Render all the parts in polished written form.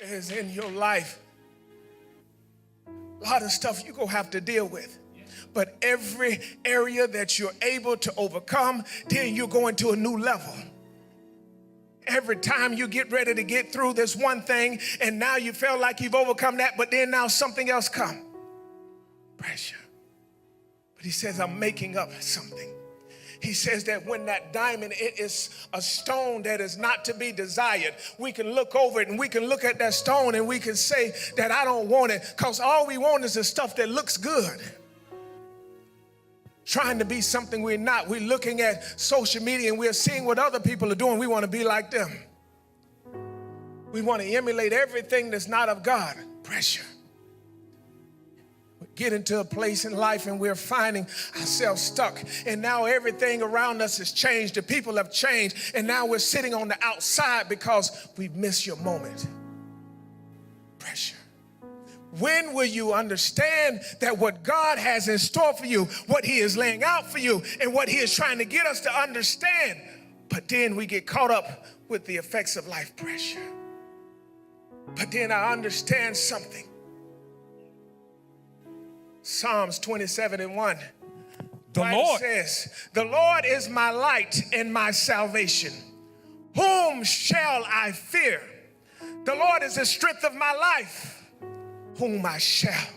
is in your life. A lot of stuff you're going to have to deal with. But every area that you're able to overcome, then you're going to a new level. Every time you get ready to get through this one thing, and now you feel like you've overcome that, but then now something else comes. Pressure. But he says, I'm making up something. He says that when that diamond, it is a stone that is not to be desired. We can look over it and we can look at that stone and we can say that I don't want it, because all we want is the stuff that looks good. Trying to be something we're not. We're looking at social media and we're seeing what other people are doing. We want to be like them. We want to emulate everything that's not of God. Pressure. We get into a place in life and we're finding ourselves stuck. And now everything around us has changed. The people have changed. And now we're sitting on the outside because we've missed your moment. Pressure. When will you understand that what God has in store for you, what he is laying out for you, and what he is trying to get us to understand? But then we get caught up with the effects of life pressure. But then I understand something. Psalms 27:1. The Lord says, the Lord is my light and my salvation. Whom shall I fear? The Lord is the strength of my life. Whom I shall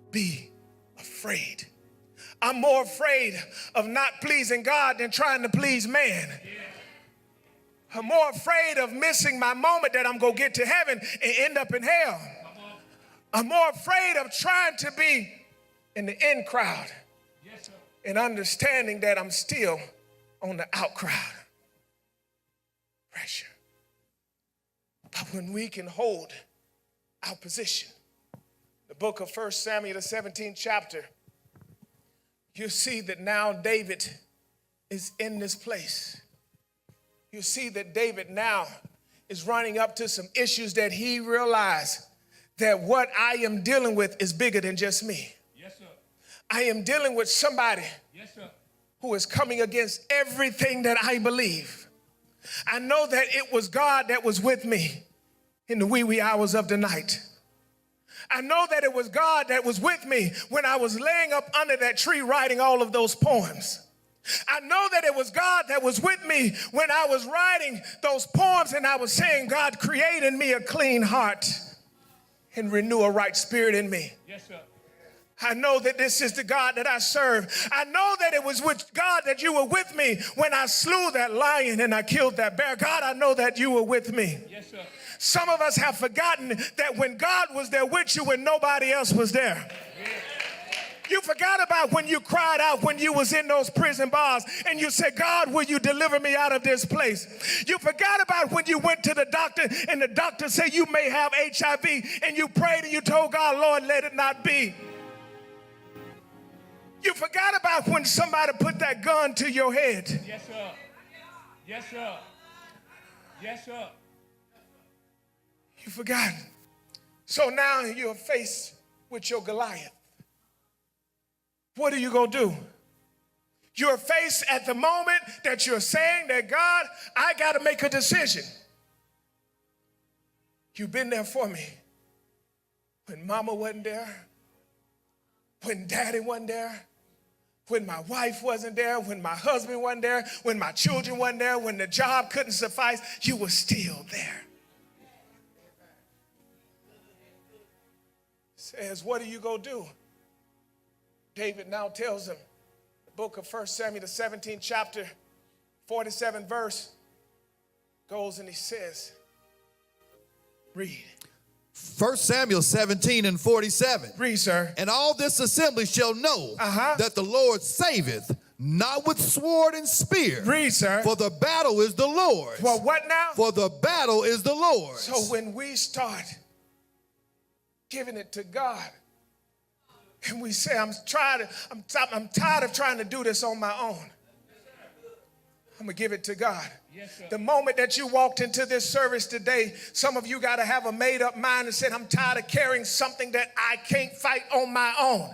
be afraid. I'm more afraid of not pleasing God than trying to please man. I'm more afraid of missing my moment that I'm going to get to heaven and end up in hell. I'm more afraid of trying to be in the in crowd and understanding that I'm still on the out crowd. Pressure. But when we can hold our position, the book of 1 Samuel, the 17th chapter, you see that now David is in this place. You see that David now is running up to some issues that he realized that what I am dealing with is bigger than just me. Yes, sir. I am dealing with somebody, yes, sir, who is coming against everything that I believe. I know that it was God that was with me in the wee hours of the night. I know that it was God that was with me when I was laying up under that tree writing all of those poems. I know that it was God that was with me when I was writing those poems and I was saying, God, create in me a clean heart and renew a right spirit in me. Yes, sir. I know that this is the God that I serve. I know that it was with God that you were with me when I slew that lion and I killed that bear. God, I know that you were with me. Yes, sir. Some of us have forgotten that when God was there with you when nobody else was there. You forgot about when you cried out when you was in those prison bars and you said, God, will you deliver me out of this place? You forgot about when you went to the doctor and the doctor said you may have HIV and you prayed and you told God, Lord, let it not be. You forgot about when somebody put that gun to your head. Yes, sir. Yes, sir. Yes, sir. You forgot. So now you're faced with your Goliath. What are you going to do? You're faced at the moment that you're saying that, God, I got to make a decision. You've been there for me. When mama wasn't there, when daddy wasn't there, when my wife wasn't there, when my husband wasn't there, when my children wasn't there, when the job couldn't suffice, you were still there. Says, what are you going to do? David now tells him, the book of 1 Samuel, the 17th chapter, 47th verse, goes and he says, read. 1 Samuel 17:47. Read, sir. And all this assembly shall know that the Lord saveth, not with sword and spear. Read, sir. For the battle is the Lord's. For what now? For the battle is the Lord's. So when we start giving it to God, and we say, I'm tired of trying to do this on my own. I'm going to give it to God. Yes, the moment that you walked into this service today, some of you got to have a made up mind and said, I'm tired of carrying something that I can't fight on my own.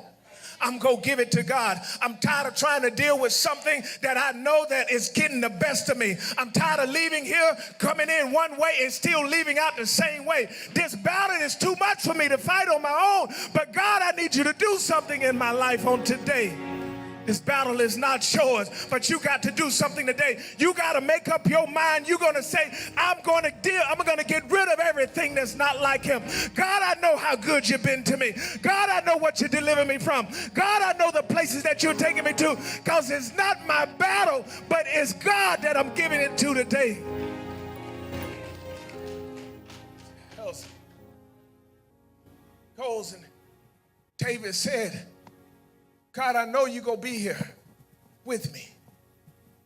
I'm going to give it to God. I'm tired of trying to deal with something that I know that is getting the best of me. I'm tired of leaving here, coming in one way and still leaving out the same way. This battle is too much for me to fight on my own. But God, I need you to do something in my life on today. This battle is not yours, but you got to do something today. You got to make up your mind. You're going to say, I'm going to get rid of everything that's not like him. God, I know how good you've been to me. God, I know what you're delivering me from. God, I know the places that you're taking me to, because it's not my battle, but it's God that I'm giving it to today. Goes and David said, God, I know you're going to be here with me.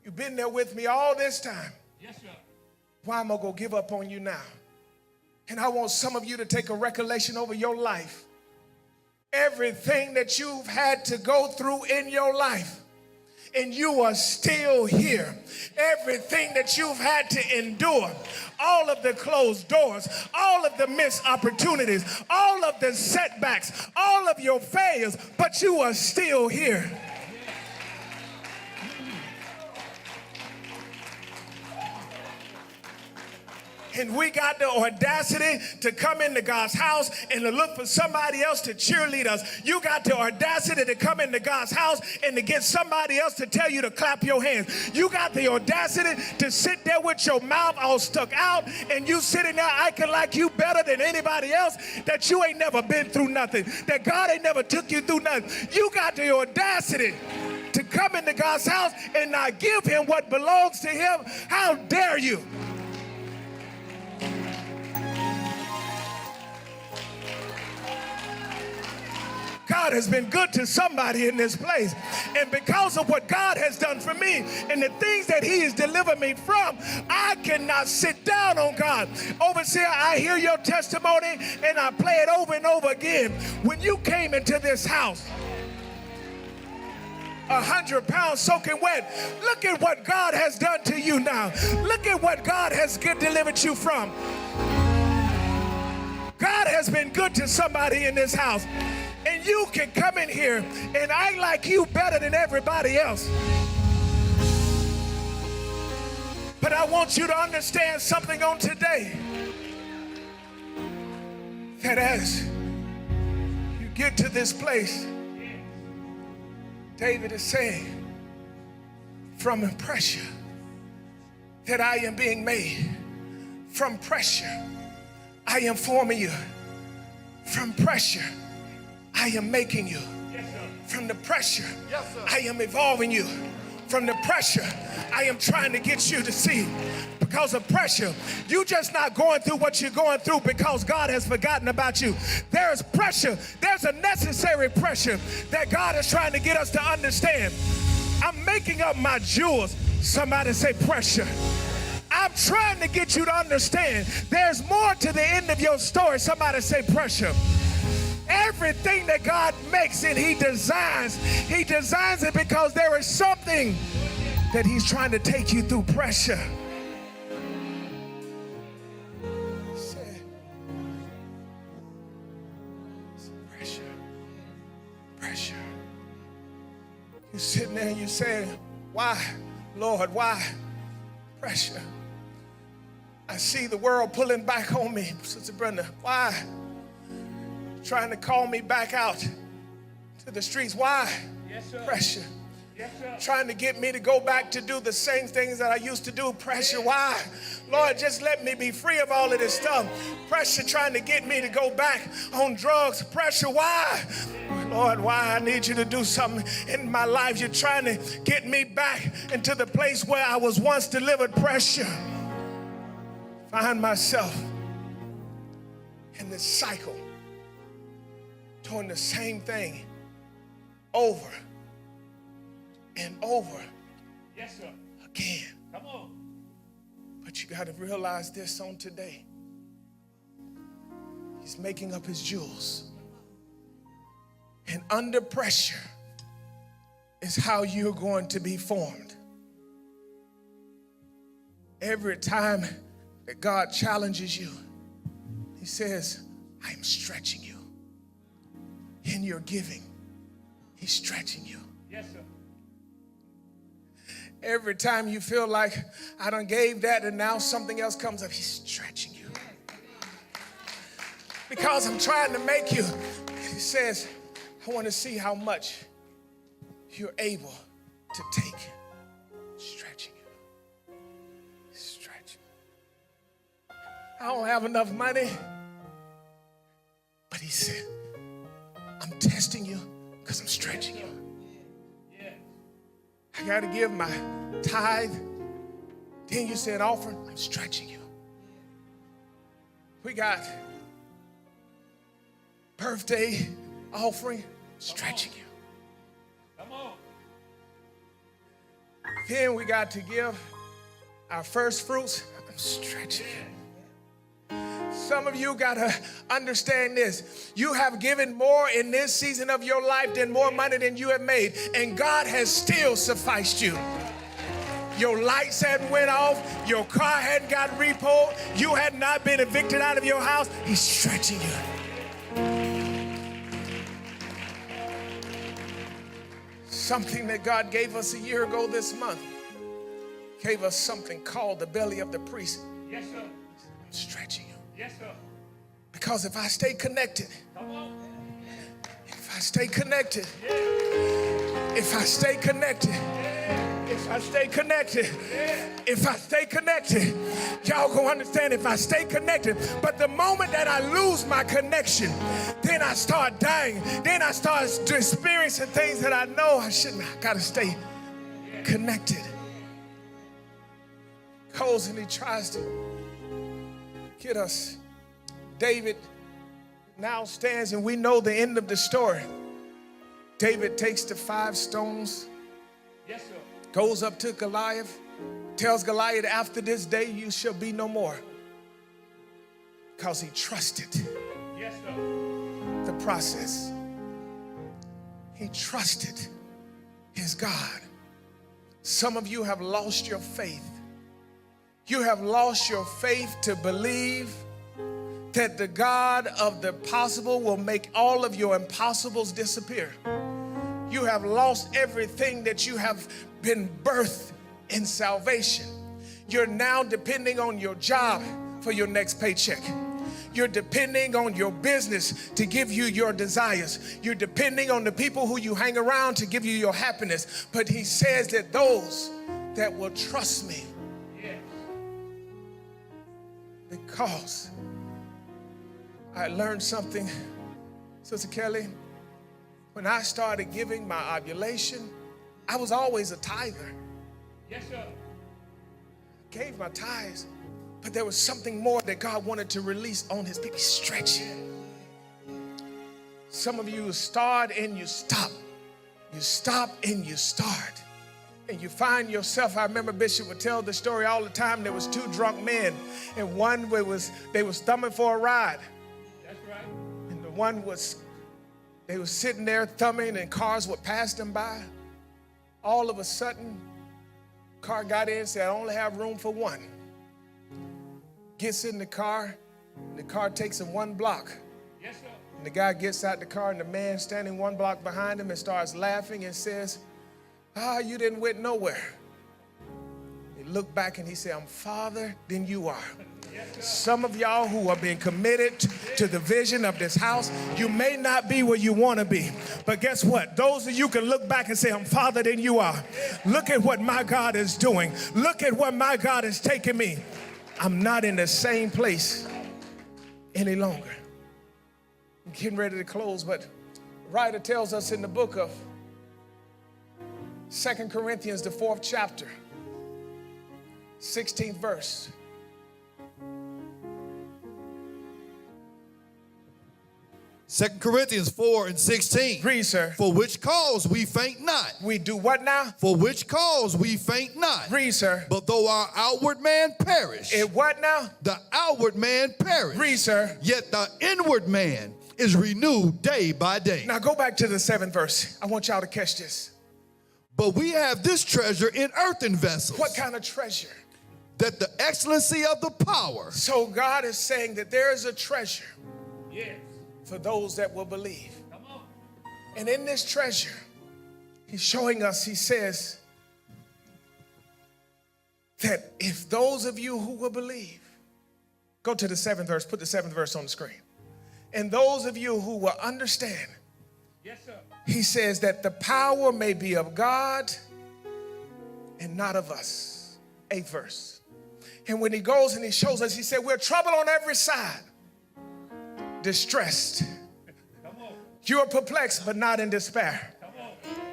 You've been there with me all this time. Yes, sir. Why am I going to give up on you now? And I want some of you to take a recollection over your life. Everything that you've had to go through in your life, and you are still here. Everything that you've had to endure, all of the closed doors, all of the missed opportunities, all of the setbacks, all of your failures, but you are still here. And we got the audacity to come into God's house and to look for somebody else to cheerlead us. You got the audacity to come into God's house and to get somebody else to tell you to clap your hands. You got the audacity to sit there with your mouth all stuck out and you sitting there acting like you better than anybody else, that you ain't never been through nothing, that God ain't never took you through nothing. You got the audacity to come into God's house and not give him what belongs to him. How dare you? God has been good to somebody in this place. And because of what God has done for me and the things that he has delivered me from, I cannot sit down on God. Overseer, I hear your testimony and I play it over and over again. When you came into this house, 100 pounds soaking wet, look at what God has done to you now. Look at what God has delivered you from. God has been good to somebody in this house. And you can come in here and act like you better than everybody else. But I want you to understand something on today. That as you get to this place, David is saying, from pressure that I am being made. From pressure, I am forming you. From pressure, I am making you. Yes, sir. From the pressure, Yes, sir. I am evolving you. From the pressure, I am trying to get you to see. Because of pressure, you just not going through what you're going through because God has forgotten about you. There is pressure. There's a necessary pressure that God is trying to get us to understand. I'm making up my jewels. Somebody say pressure. I'm trying to get you to understand there's more to the end of your story. Somebody say pressure. Everything that God makes and he designs it because there is something that he's trying to take you through. Pressure. Pressure. You're sitting there and you say, why, Lord, why? Pressure. I see the world pulling back on me, Sister Brenda. Why? Trying to call me back out to the streets. Why? Yes, sir. Pressure. Yes, sir. Trying to get me to go back to do the same things that I used to do. Pressure. Why? Lord, just let me be free of all of this stuff. Pressure trying to get me to go back on drugs. Pressure. Why? Lord, why? I need you to do something in my life. You're trying to get me back into the place where I was once delivered. Pressure. Find myself in this cycle, doing the same thing over and over Yes, sir. again. Come on. But you got to realize this on today. He's making up his jewels. And under pressure is how you're going to be formed. Every time that God challenges you, he says, I'm stretching you in your giving, He's stretching you. Yes, sir. Every time you feel like I done gave that and now something else comes up, he's stretching you. Because I'm trying to make you, he says, I want to see how much you're able to take. Stretching you. Stretching. I don't have enough money. But he said, I'm testing you because I'm stretching you. I got to give my tithe. Then you said offering, I'm stretching you. We got birthday offering, stretching you. Come on. Then we got to give our first fruits, I'm stretching you. Some of you got to understand this. You have given more in this season of your life than more money than you have made. And God has still sufficed you. Your lights hadn't went off. Your car hadn't got repoed. You had not been evicted out of your house. He's stretching you. Something that God gave us a year ago this month. Gave us something called the belly of the priest. Yes, sir. I'm stretching you. Yes, sir. Because if I stay connected, Come on. if I stay connected, if I stay connected, if I stay connected, if I stay connected, y'all gonna understand if I stay connected. But the moment that I lose my connection, then I start dying. Then I start experiencing things that I know I shouldn't. I gotta stay connected. Goes and he tries to get us. David now stands, and we know the end of the story. David takes the 5 stones, Yes, sir. goes up to Goliath, tells Goliath, after this day you shall be no more. Because he trusted Yes, sir. the process. He trusted his God. Some of you have lost your faith. You have lost your faith to believe that the God of the possible will make all of your impossibles disappear. You have lost everything that you have been birthed in salvation. You're now depending on your job for your next paycheck. You're depending on your business to give you your desires. You're depending on the people who you hang around to give you your happiness. But he says that those that will trust me, because I learned something, Sister Kelly. When I started giving my ovulation, I was always a tither. Yes, sir. Gave my tithes, but there was something more that God wanted to release on his people. Stretching. Some of you start and you stop. You stop and you start. And you find yourself, I remember Bishop would tell the story all the time. There was 2 drunk men, and one they was thumbing for a ride. That's right. And the one they were sitting there thumbing, and cars would pass them by. All of a sudden, car got in and said, I only have room for one. Gets in the car, and the car takes him 1 block. Yes, sir. And the guy gets out the car, and the man standing 1 block behind him and starts laughing and says, you didn't went nowhere. He looked back and he said, I'm farther than you are. Some of y'all who are being committed to the vision of this house, you may not be where you want to be. But guess what? Those of you can look back and say, I'm farther than you are. Look at what my God is doing. Look at what my God is taking me. I'm not in the same place any longer. I'm getting ready to close, but the writer tells us in the book of 2 Corinthians, the 4th chapter, 16th verse. Second Corinthians 4:16. Read, sir. For which cause we faint not. We do what now? For which cause we faint not. Read, sir. But though our outward man perish. It what now? The outward man perish. Read, sir. Yet the inward man is renewed day by day. Now go back to the 7th verse. I want y'all to catch this. But we have this treasure in earthen vessels. What kind of treasure? That the excellency of the power. So God is saying that there is a treasure Yes. for those that will believe. Come on. And in this treasure, He's showing us, he says, that if those of you who will believe, go to the 7th verse, put the 7th verse on the screen. And those of you who will understand, Yes, sir. he says that the power may be of God and not of us. 8th verse. And when he goes and he shows us, he said, we're troubled on every side, distressed. Come on. You are perplexed, but not in despair. Come on.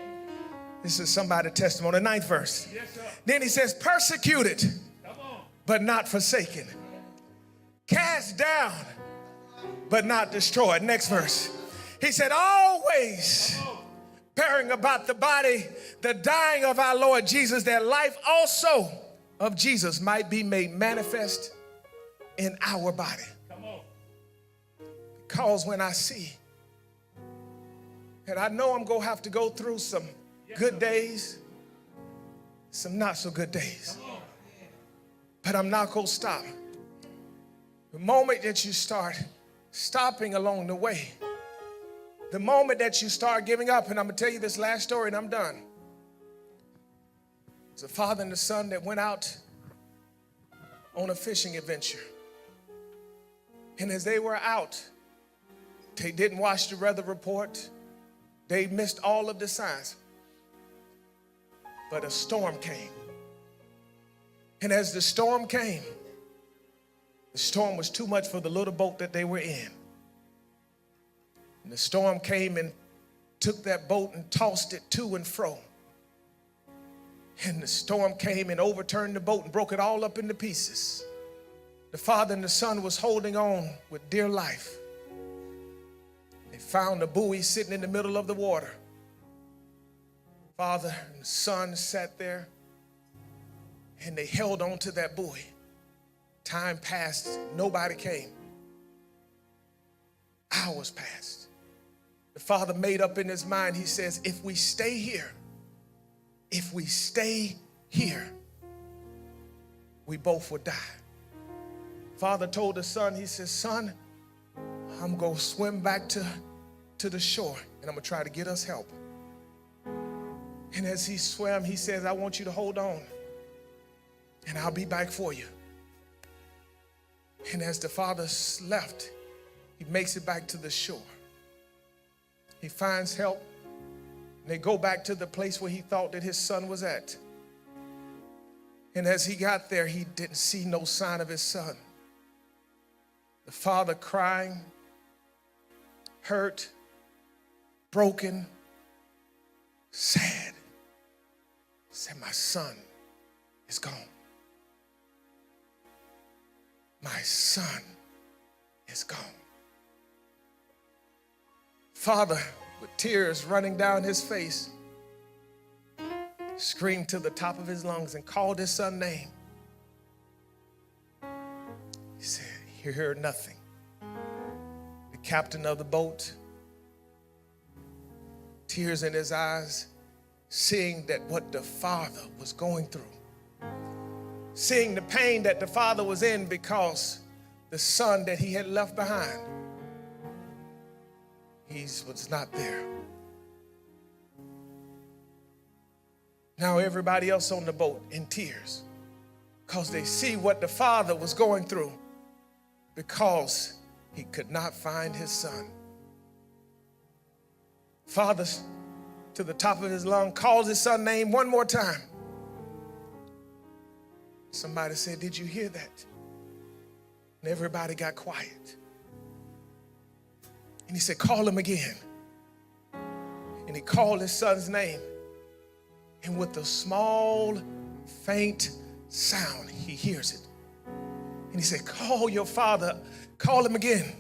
This is somebody's testimony. 9th verse. Yes, sir. Then he says, persecuted, Come on. but not forsaken. Cast down, but not destroyed. Next verse. He said, always bearing about the body, the dying of our Lord Jesus, that life also of Jesus might be made manifest in our body. Come on. Because when I see, and I know I'm going to have to go through some good days, some not so good days, but I'm not going to stop. The moment that you start stopping along the way, the moment that you start giving up, and I'm going to tell you this last story and I'm done. It's a father and a son that went out on a fishing adventure. And as they were out, they didn't watch the weather report. They missed all of the signs. But a storm came. And as the storm came, the storm was too much for the little boat that they were in. And the storm came and took that boat and tossed it to and fro. And the storm came and overturned the boat and broke it all up into pieces. The father and the son was holding on with dear life. They found a buoy sitting in the middle of the water. Father and son sat there and they held on to that buoy. Time passed, nobody came. Hours passed. The father made up in his mind, he says, if we stay here, we both would die. Father told the son, he says, son, I'm going to swim back to the shore and I'm going to try to get us help. And as he swam, he says, I want you to hold on and I'll be back for you. And as the father left, he makes it back to the shore. He finds help. And they go back to the place where he thought that his son was at. And as he got there, he didn't see no sign of his son. The father crying, hurt, broken, sad, said, my son is gone. My son is gone. Father, with tears running down his face, screamed to the top of his lungs and called his son's name. He said, you heard nothing. The captain of the boat, tears in his eyes, seeing that what the father was going through, seeing the pain that the father was in because the son that he had left behind, he was not there. Now everybody else on the boat in tears because they see what the father was going through because he could not find his son. Father, to the top of his lung, calls his son's name one more time. Somebody said, did you hear that? And everybody got quiet. And he said, call him again. And he called his son's name. And with a small, faint sound, he hears it. And he said, call your father, call him again.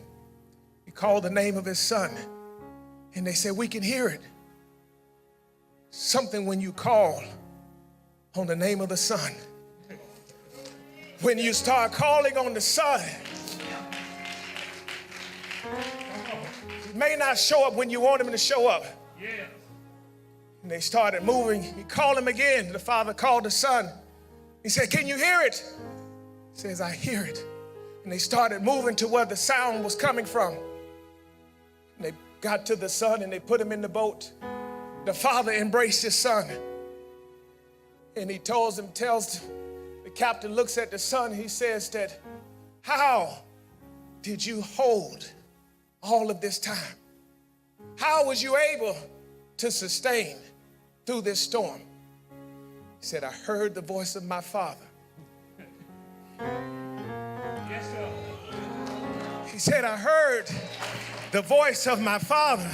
He called the name of his son. And they said, we can hear it. Something when you call on the name of the son. When you start calling on the son, it may not show up when you want him to show up. Yeah. And they started moving. He called him again. The father called the son. He said, can you hear it? He says, I hear it. And they started moving to where the sound was coming from. And they got to the son and they put him in the boat. the father embraced his son. And he tells the captain, looks at the son, he says that, how did you hold all of this time? How was you able to sustain through this storm? He said, I heard the voice of my father. Yes, sir. He said, I heard the voice of my father.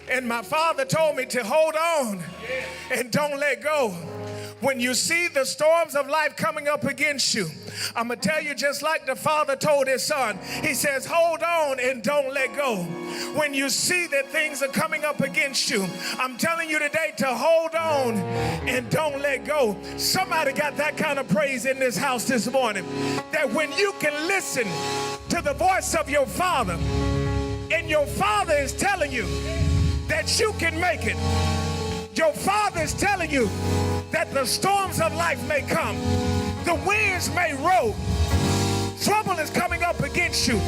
And my father told me to hold on and don't let go. When you see the storms of life coming up against you, I'm going to tell you just like the father told his son. He says, hold on and don't let go. When you see that things are coming up against you, I'm telling you today to hold on and don't let go. Somebody got that kind of praise in this house this morning. That when you can listen to the voice of your father, and your father is telling you that you can make it. Your father is telling you that the storms of life may come. The winds may roll. Trouble is coming up against you.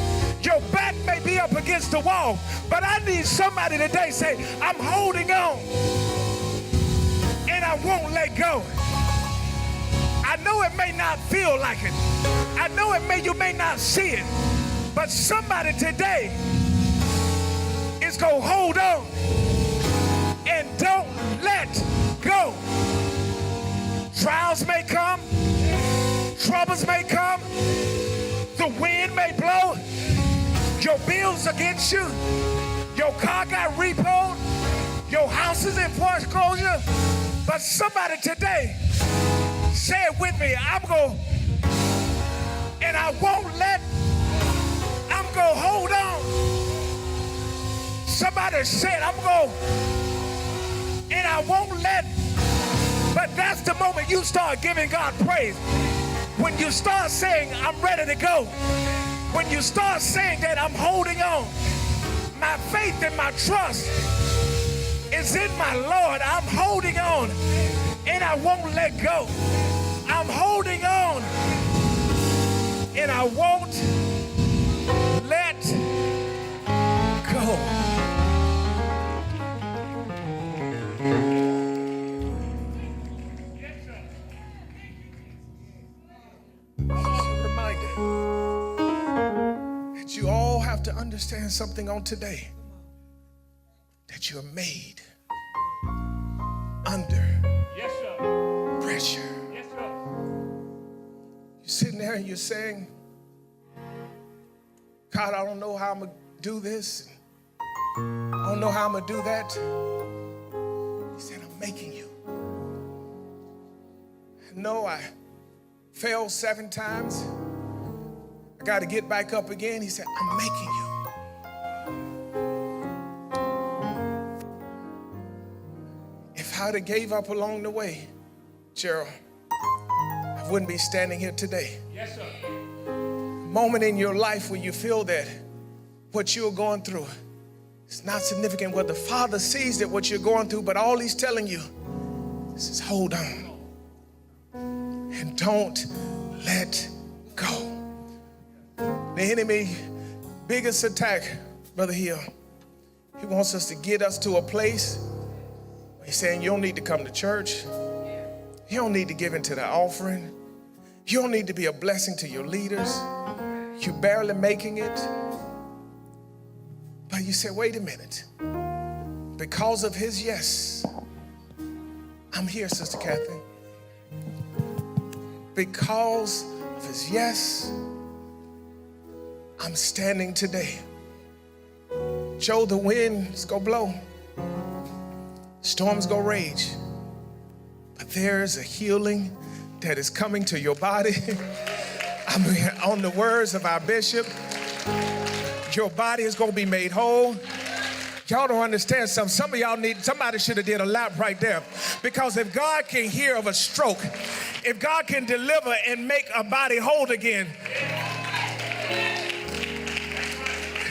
Your back may be up against the wall. But I need somebody today say, I'm holding on and I won't let go. I know it may not feel like it. I know you may not see it. But somebody today is going to hold on and don't let go. Trials may come, troubles may come, the wind may blow, your bills against you, your car got repoed, your house is in foreclosure, but somebody today, say it with me, I'm going, and I won't let, I'm going to hold on. Somebody said, I'm going, and I won't let. But that's the moment you start giving God praise. When you start saying, I'm ready to go. When you start saying that I'm holding on. My faith and my trust is in my Lord. I'm holding on and I won't let go. I'm holding on and I won't let go. You all have to understand something on today, that you're made under pressure. Yes, sir. You're sitting there and you're saying, God, I don't know how I'm going to do this. I don't know how I'm going to do that. He said, I'm making you. No, I failed 7 times. I got to get back up again. He said, I'm making you. If I'd have gave up along the way, Gerald, I wouldn't be standing here today. Yes, sir. Moment in your life where you feel that what you're going through is not significant. What the Father sees that what you're going through, but all He's telling you is hold on and don't let go. The enemy, biggest attack, Brother Hill, he wants us to get us to a place where he's saying you don't need to come to church. You don't need to give into the offering. You don't need to be a blessing to your leaders. You're barely making it. But you say, wait a minute. Because of his yes, I'm here, Sister Kathy. Because of his yes, I'm standing today. Joe, the wind's gonna blow. Storms gonna rage. But there's a healing that is coming to your body. I mean, on the words of our bishop, your body is gonna be made whole. Y'all don't understand something. Some of y'all somebody should have did a lap right there. Because if God can hear of a stroke, if God can deliver and make a body whole again,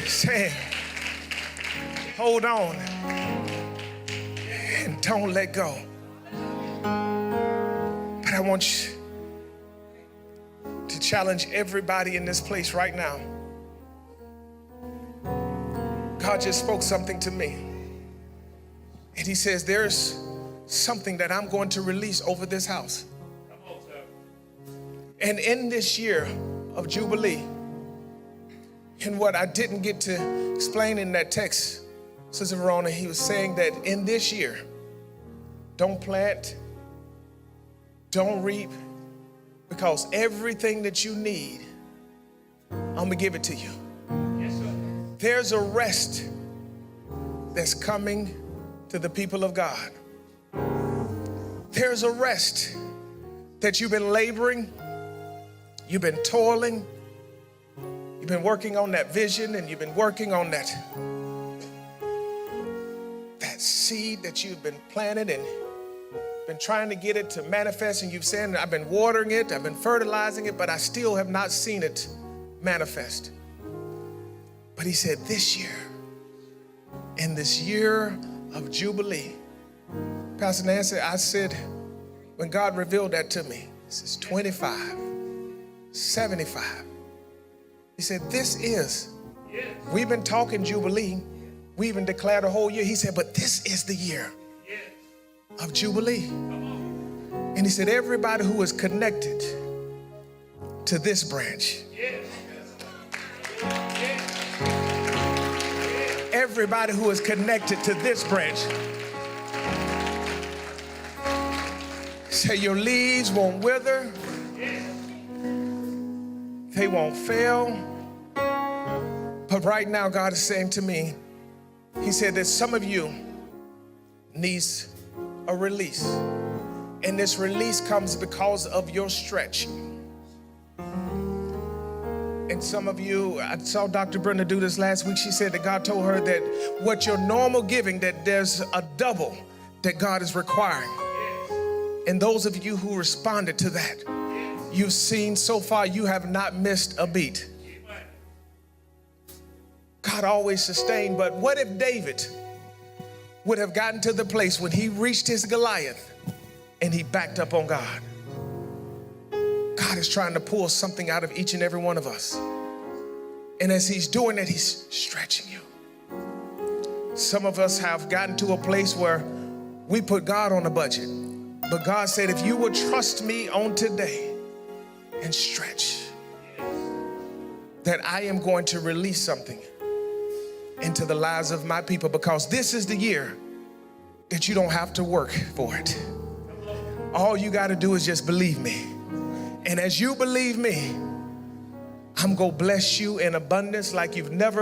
say, hold on and don't let go. But I want you to challenge everybody in this place right now. God just spoke something to me. And he says, there's something that I'm going to release over this house. Come on, sir. And in this year of Jubilee, and what I didn't get to explain in that text, Sister Verona, he was saying that in this year, don't plant, don't reap, because everything that you need, I'm gonna give it to you. Yes, sir. There's a rest that's coming to the people of God. There's a rest that you've been laboring, you've been toiling, you've been working on that vision, and you've been working on that seed that you've been planted and been trying to get it to manifest, and you've said, I've been watering it, I've been fertilizing it, but I still have not seen it manifest. But he said, this year, in this year of Jubilee, Pastor Nancy, I said, when God revealed that to me, this is 25, 75. He said, this is, we've been talking Jubilee, we even declared a whole year. He said, but this is the year of Jubilee. And he said, everybody who is connected to this branch, everybody who is connected to this branch, say your leaves won't wither, they won't fail. But right now, God is saying to me, he said that some of you needs a release. And this release comes because of your stretch. And some of you, I saw Dr. Brenda do this last week. She said that God told her that what your normal giving, that there's a double that God is requiring. And those of you who responded to that, you've seen so far you have not missed a beat. God always sustained, but what if David would have gotten to the place when he reached his Goliath and he backed up on God? God is trying to pull something out of each and every one of us. And as he's doing it, he's stretching you. Some of us have gotten to a place where we put God on a budget. But God said, if you would trust me on today and stretch, that I am going to release something into the lives of my people, because this is the year that you don't have to work for it. All you got to do is just believe me. And as you believe me, I'm going to bless you in abundance like you've never